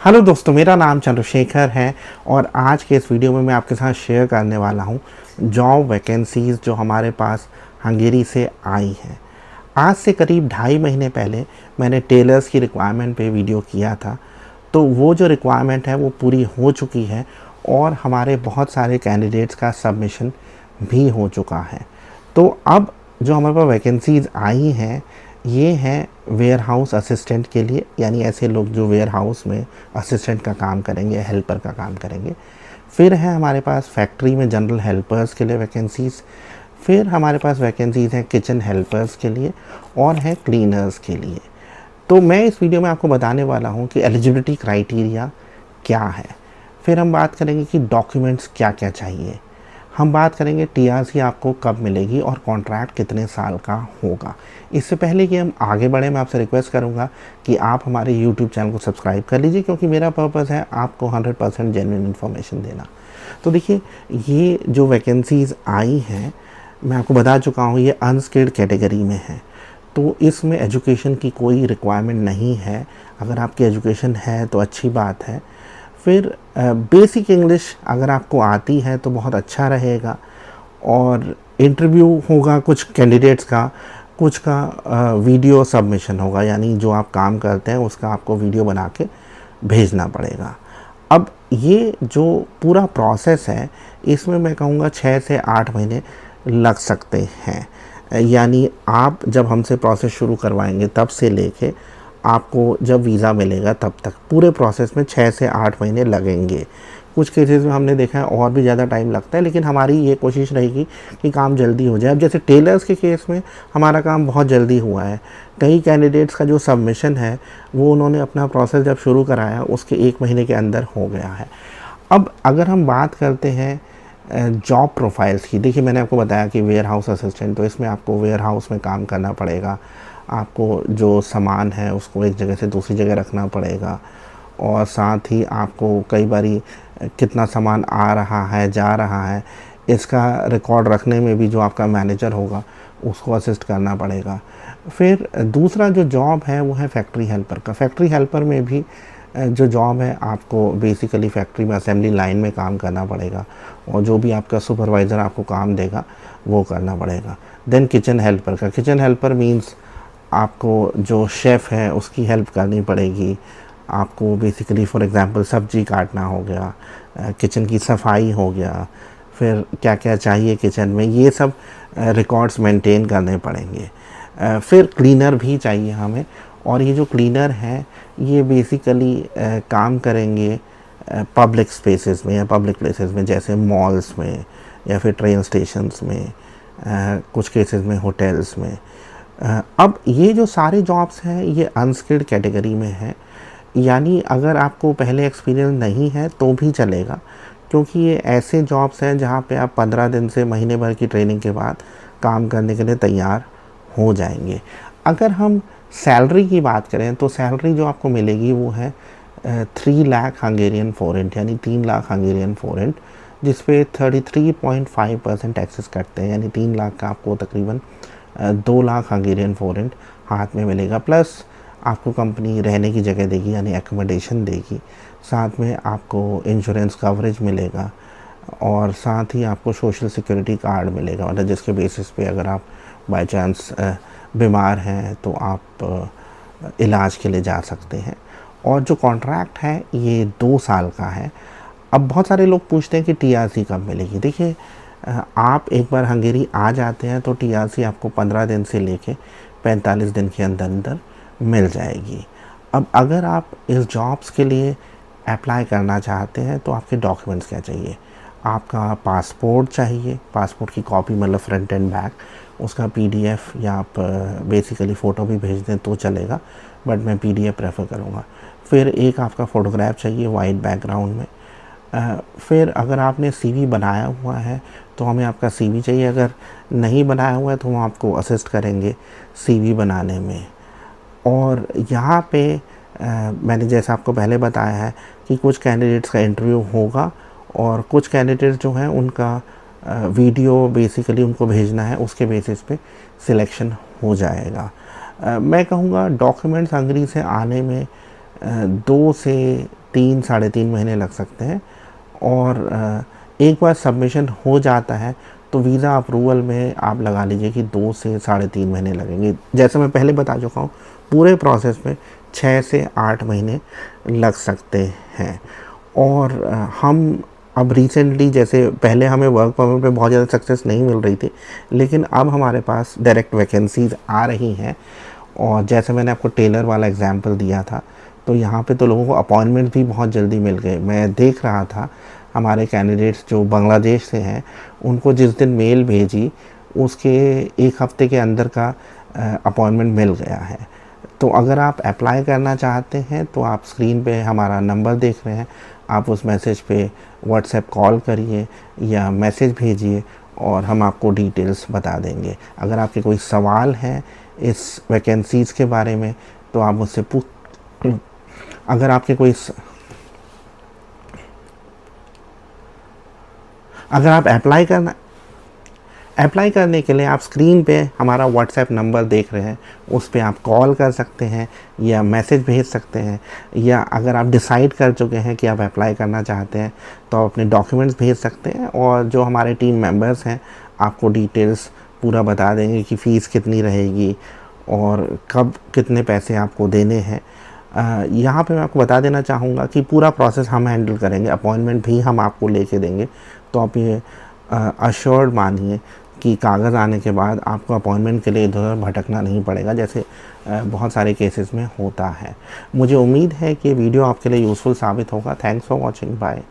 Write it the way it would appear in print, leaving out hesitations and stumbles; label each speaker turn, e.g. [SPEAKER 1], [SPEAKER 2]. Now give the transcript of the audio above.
[SPEAKER 1] Hello दोस्तों, मेरा नाम चंद्रशेखर है और आज के इस वीडियो में मैं आपके साथ शेयर करने वाला हूं जॉब वैकेंसीज़ जो हमारे पास हंगेरी से आई हैं। आज से करीब 2.5 महीने पहले मैंने टेलर्स की रिक्वायरमेंट पे वीडियो किया था, तो वो जो रिक्वायरमेंट है वो पूरी हो चुकी है और हमारे बहुत सारे कैंडिडेट्स का सबमिशन भी हो चुका है। तो अब जो हमारे पास वैकेंसीज़ आई हैं ये हैं वेयर हाउस असिस्टेंट के लिए, यानी ऐसे लोग जो वेयर हाउस में असिस्टेंट का काम करेंगे, हेल्पर का काम करेंगे। फिर है हमारे पास फैक्ट्री में जनरल हेल्पर्स के लिए वैकेंसीज़। फिर हमारे पास वैकेंसीज़ हैं किचन हेल्पर्स के लिए और हैं क्लीनर्स के लिए। तो मैं इस वीडियो में आपको बताने वाला हूँ कि एलिजिबिलिटी क्राइटेरिया क्या है। फिर हम बात करेंगे कि डॉक्यूमेंट्स क्या क्या चाहिए। हम बात करेंगे टीआरसी आपको कब मिलेगी और कॉन्ट्रैक्ट कितने साल का होगा। इससे पहले कि हम आगे बढ़े, मैं आपसे रिक्वेस्ट करूंगा कि आप हमारे यूट्यूब चैनल को सब्सक्राइब कर लीजिए, क्योंकि मेरा पर्पस है आपको 100% जेन्युइन इन्फॉर्मेशन देना। तो देखिए, ये जो वैकेंसीज़ आई हैं मैं आपको बता चुका हूँ, ये अनस्किल्ड कैटेगरी में है। तो इसमें एजुकेशन की कोई रिक्वायरमेंट नहीं है। अगर आपकी एजुकेशन है तो अच्छी बात है। फिर बेसिक इंग्लिश अगर आपको आती है तो बहुत अच्छा रहेगा। और इंटरव्यू होगा कुछ कैंडिडेट्स का, कुछ का वीडियो सबमिशन होगा, यानी जो आप काम करते हैं उसका आपको वीडियो बना के भेजना पड़ेगा। अब ये जो पूरा प्रोसेस है इसमें मैं कहूँगा 6 से 8 महीने लग सकते हैं। यानी आप जब हमसे प्रोसेस शुरू करवाएंगे तब से लेके आपको जब वीज़ा मिलेगा तब तक पूरे प्रोसेस में 6 से 8 महीने लगेंगे। कुछ केसेस में हमने देखा है और भी ज़्यादा टाइम लगता है, लेकिन हमारी ये कोशिश रहेगी कि काम जल्दी हो जाए। अब जैसे टेलर्स के केस में हमारा काम बहुत जल्दी हुआ है। कई कैंडिडेट्स का जो सबमिशन है वो उन्होंने अपना प्रोसेस जब शुरू कराया उसके 1 महीने के अंदर हो गया है। अब अगर हम बात करते हैं जॉब प्रोफाइल्स की, देखिए मैंने आपको बताया कि वेयर हाउस असिस्टेंट, तो इसमें आपको वेयर हाउस में काम करना पड़ेगा। आपको जो सामान है उसको एक जगह से दूसरी जगह रखना पड़ेगा, और साथ ही आपको कई बारी कितना सामान आ रहा है जा रहा है इसका रिकॉर्ड रखने में भी जो आपका मैनेजर होगा उसको असिस्ट करना पड़ेगा। फिर दूसरा जो जॉब है वो है फैक्ट्री हेल्पर का। फैक्ट्री हेल्पर में भी जो जॉब है आपको बेसिकली फैक्ट्री में असेंबली लाइन में काम करना पड़ेगा, और जो भी आपका सुपरवाइज़र आपको काम देगा वो करना पड़ेगा। देन किचन हेल्पर का, किचन हेल्पर मीन्स आपको जो शेफ़ है उसकी हेल्प करनी पड़ेगी। आपको बेसिकली फॉर एग्ज़ाम्पल सब्ज़ी काटना हो गया, किचन की सफाई हो गया, फिर क्या क्या चाहिए किचन में ये सब रिकॉर्ड्स मेंटेन करने पड़ेंगे। फिर क्लीनर भी चाहिए हमें, और ये जो क्लीनर हैं ये बेसिकली काम करेंगे पब्लिक स्पेसेस में या पब्लिक प्लेसेस में, जैसे मॉल्स में या फिर ट्रेन स्टेशंस में, कुछ केसेस में होटल्स में। अब ये जो सारे जॉब्स हैं ये अनस्किल्ड कैटेगरी में हैं, यानी अगर आपको पहले एक्सपीरियंस नहीं है तो भी चलेगा, क्योंकि ये ऐसे जॉब्स हैं जहाँ पे आप 15 दिन से महीने भर की ट्रेनिंग के बाद काम करने के लिए तैयार हो जाएंगे। अगर हम सैलरी की बात करें तो सैलरी जो आपको मिलेगी वो है 3 लाख हंगेरियन फोरेंट, यानी 3 लाख हंगेरियन फोरेंट, जिस पे 33.5% टैक्सेस कटते हैं, यानी 3 लाख का आपको तकरीबन 2 लाख हंगेरियन फोरेंट हाथ में मिलेगा। प्लस आपको कंपनी रहने की जगह देगी, यानी एकोमोडेशन देगी, साथ में आपको इंश्योरेंस कवरेज मिलेगा, और साथ ही आपको सोशल सिक्योरिटी कार्ड मिलेगा, मतलब जिसके बेसिस पे अगर आप बाय चांस बीमार हैं तो आप इलाज के लिए जा सकते हैं। और जो कॉन्ट्रैक्ट है ये 2 साल का है। अब बहुत सारे लोग पूछते हैं कि टीआरसी कब मिलेगी। देखिए, आप एक बार हंगेरी आ जाते हैं तो टीआरसी आपको 15 दिन से लेके 45 दिन के अंदर अंदर मिल जाएगी। अब अगर आप इस जॉब्स के लिए अप्लाई करना चाहते हैं तो आपके डॉक्यूमेंट्स क्या चाहिए। आपका पासपोर्ट चाहिए, पासपोर्ट की कॉपी मतलब फ्रंट एंड बैक, उसका पीडीएफ, या आप बेसिकली फ़ोटो भी भेज दें तो चलेगा, बट मैं पीडीएफ प्रेफर करूँगा। फिर एक आपका फ़ोटोग्राफ चाहिए वाइट बैकग्राउंड में। फिर अगर आपने सीवी बनाया हुआ है तो हमें आपका सीवी चाहिए, अगर नहीं बनाया हुआ है तो हम आपको असिस्ट करेंगे सीवी बनाने में। और यहाँ पे मैंने जैसा आपको पहले बताया है कि कुछ कैंडिडेट्स का इंटरव्यू होगा, और कुछ कैंडिडेट्स जो हैं उनका वीडियो बेसिकली उनको भेजना है, उसके बेसिस पे सिलेक्शन हो जाएगा। मैं कहूँगा डॉक्यूमेंट्स हंगरी से आने में 2 से 3 साढ़े 3 महीने लग सकते हैं। और एक बार सबमिशन हो जाता है तो वीज़ा अप्रूवल में आप लगा लीजिए कि 2 से साढ़े 3 महीने लगेंगे। जैसे मैं पहले बता चुका हूँ, पूरे प्रोसेस में 6 से 8 महीने लग सकते हैं। और हम अब रिसेंटली, जैसे पहले हमें वर्क परमिट पे बहुत ज़्यादा सक्सेस नहीं मिल रही थी, लेकिन अब हमारे पास डायरेक्ट वैकेंसीज़ आ रही हैं। और जैसे मैंने आपको टेलर वाला एग्जांपल दिया था, तो यहाँ पे तो लोगों को अपॉइंटमेंट भी बहुत जल्दी मिल गए। मैं देख रहा था हमारे कैंडिडेट्स जो बांग्लादेश से हैं, उनको जिस दिन मेल भेजी उसके 1 हफ्ते के अंदर का अपॉइंटमेंट मिल गया है। तो अगर आप अप्लाई करना चाहते हैं तो आप स्क्रीन पे हमारा नंबर देख रहे हैं, आप उस मैसेज पे व्हाट्सएप कॉल करिए या मैसेज भेजिए और हम आपको डिटेल्स बता देंगे। अगर आपके कोई सवाल हैं इस वैकेंसीज़ के बारे में तो आप मुझसे पूछ अगर आपके कोई अगर आप अप्लाई करने के लिए आप स्क्रीन पे हमारा व्हाट्सएप नंबर देख रहे हैं, उस पे आप कॉल कर सकते हैं या मैसेज भेज सकते हैं। या अगर आप डिसाइड कर चुके हैं कि आप अप्लाई करना चाहते हैं तो आप अपने डॉक्यूमेंट्स भेज सकते हैं और जो हमारे टीम मेंबर्स हैं आपको डिटेल्स पूरा बता देंगे कि फ़ीस कितनी रहेगी और कब कितने पैसे आपको देने हैं। यहाँ पे मैं आपको बता देना चाहूँगा कि पूरा प्रोसेस हम हैंडल करेंगे, अपॉइंटमेंट भी हम आपको लेके देंगे। तो आप ये अश्योर्ड मानिए कि कागज़ आने के बाद आपको अपॉइंटमेंट के लिए इधर भटकना नहीं पड़ेगा, जैसे बहुत सारे केसेस में होता है। मुझे उम्मीद है कि वीडियो आपके लिए यूज़फुल साबित होगा। Thanks for watching, bye.